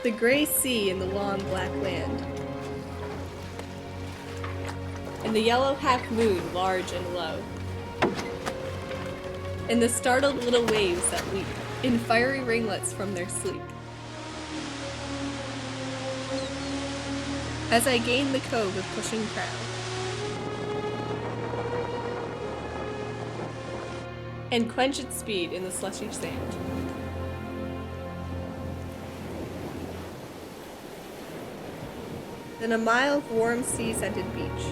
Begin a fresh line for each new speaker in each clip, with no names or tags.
The gray sea and the long black land, and the yellow half-moon large and low, and the startled little waves that leap in fiery ringlets from their sleep. As I gain the cove with pushing prow, and quench its speed in the slushy sand. Then a mild, warm, sea-scented beach.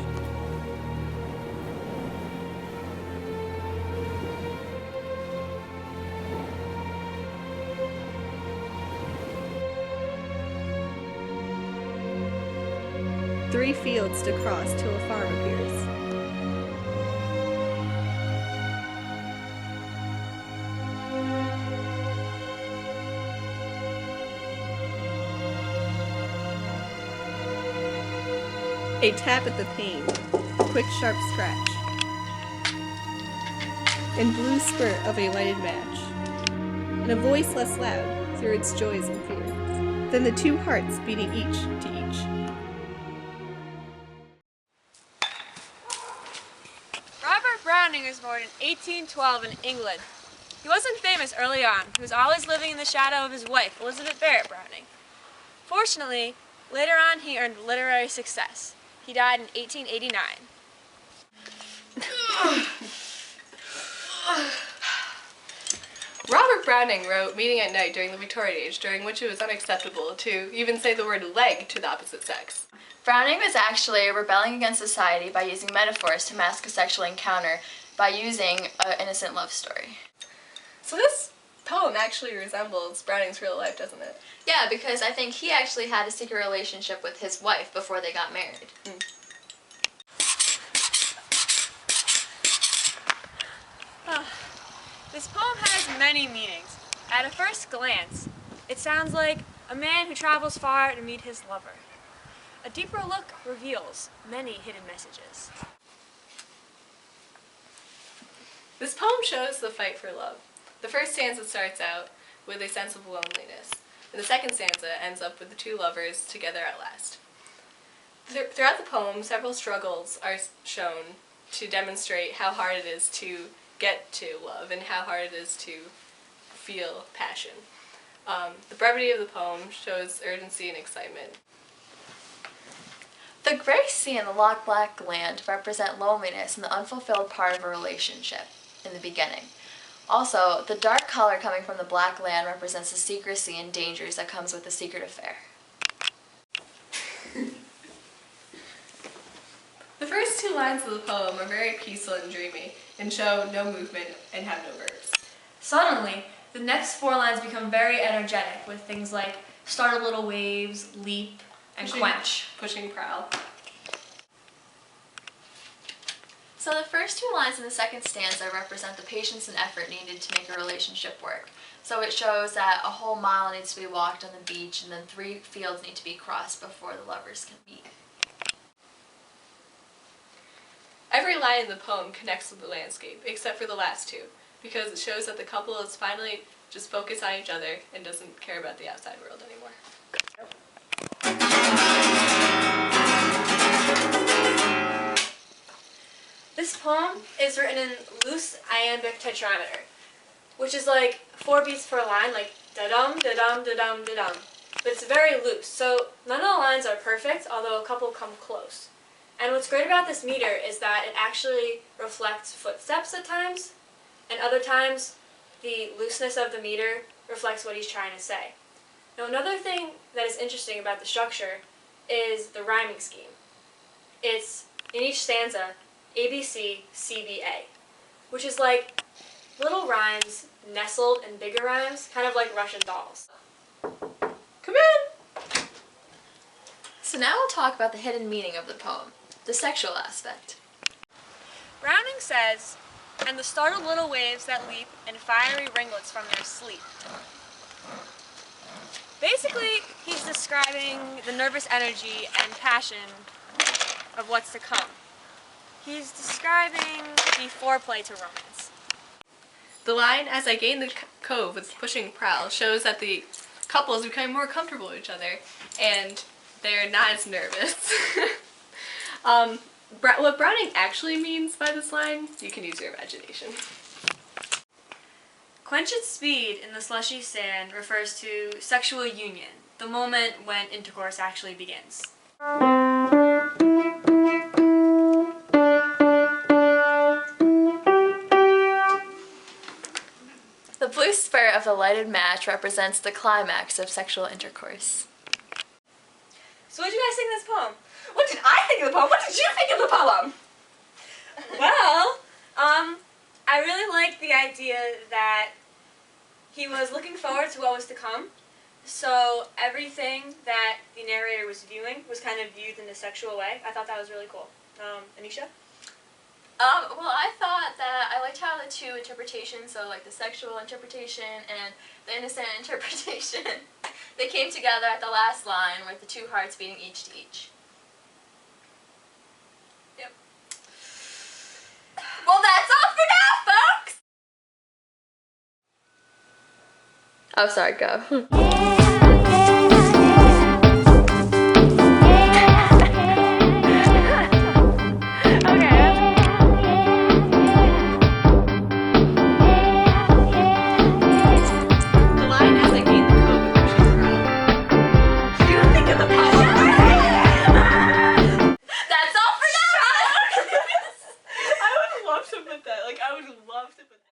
Three fields to cross till a farm appears. A tap at the pane, quick sharp scratch, and blue spurt of a lighted match, and a voice less loud through its joys and fears, than the two hearts beating each to each.
Robert Browning was born in 1812 in England. He wasn't famous early on. He was always living in the shadow of his wife, Elizabeth Barrett Browning. Fortunately, later on he earned literary success. He died in 1889.
Robert Browning wrote Meeting at Night during the Victorian Age, during which it was unacceptable to even say the word leg to the opposite sex.
Browning was actually rebelling against society by using metaphors to mask a sexual encounter by using an innocent love story.
So this poem actually resembles Browning's real life, doesn't it?
Yeah, because I think he actually had a secret relationship with his wife before they got married.
This poem has many meanings. At a first glance, it sounds like a man who travels far to meet his lover. A deeper look reveals many hidden messages.
This poem shows the fight for love. The first stanza starts out with a sense of loneliness, and the second stanza ends up with the two lovers together at last. Throughout the poem, several struggles are shown to demonstrate how hard it is to get to love and how hard it is to feel passion. The brevity of the poem shows urgency and excitement.
The gray sea and the long black land represent loneliness and the unfulfilled part of a relationship in the beginning. Also, the dark color coming from the black land represents the secrecy and dangers that comes with a secret affair.
The first two lines of the poem are very peaceful and dreamy, and show no movement and have no verbs.
Suddenly, the next four lines become very energetic with things like startled little waves, leap, and quench.
Pushing prowl.
So the first two lines in the second stanza represent the patience and effort needed to make a relationship work. So it shows that a whole mile needs to be walked on the beach and then 3 fields need to be crossed before the lovers can meet.
Every line in the poem connects with the landscape, except for the last two, because it shows that the couple is finally just focused on each other and doesn't care about the outside world anymore.
This poem is written in loose iambic tetrameter, which is like 4 beats per line, like da-dum, da-dum, da-dum, da-dum. But it's very loose, so none of the lines are perfect, although a couple come close. And what's great about this meter is that it actually reflects footsteps at times, and other times the looseness of the meter reflects what he's trying to say. Now another thing that is interesting about the structure is the rhyming scheme. It's, in each stanza, A, B, C, C, B, A, which is like little rhymes nestled in bigger rhymes, kind of like Russian dolls.
Come in!
So now we'll talk about the hidden meaning of the poem, the sexual aspect.
Browning says, "And the startled little waves that leap in fiery ringlets from their sleep." Basically, he's describing the nervous energy and passion of what's to come. He's describing the foreplay to romance.
The line, "As I gain the cove with pushing prowl," shows that the couples become more comfortable with each other, and they're not as nervous. What Browning actually means by this line, you can use your imagination.
Quench its speed in the slushy sand refers to sexual union, the moment when intercourse actually begins.
The blue spurt of the lighted match represents the climax of sexual intercourse.
So what did you guys think of this poem?
What did I think of the poem? What did you think of the poem?
Well, I really liked the idea that he was looking forward to what was to come. So everything that the narrator was viewing was kind of viewed in a sexual way. I thought that was really cool. Anisha?
Well, I thought that I liked how the two interpretations, so like the sexual interpretation and the innocent interpretation, they came together at the last line with the two hearts beating each to each.
Yep.
Well, that's all for now, folks! Oh, sorry, go.
The line is like in the code of she's around.
What do you think of the poem?
That's all for now!
I would love to put that. Like, I would love to put that.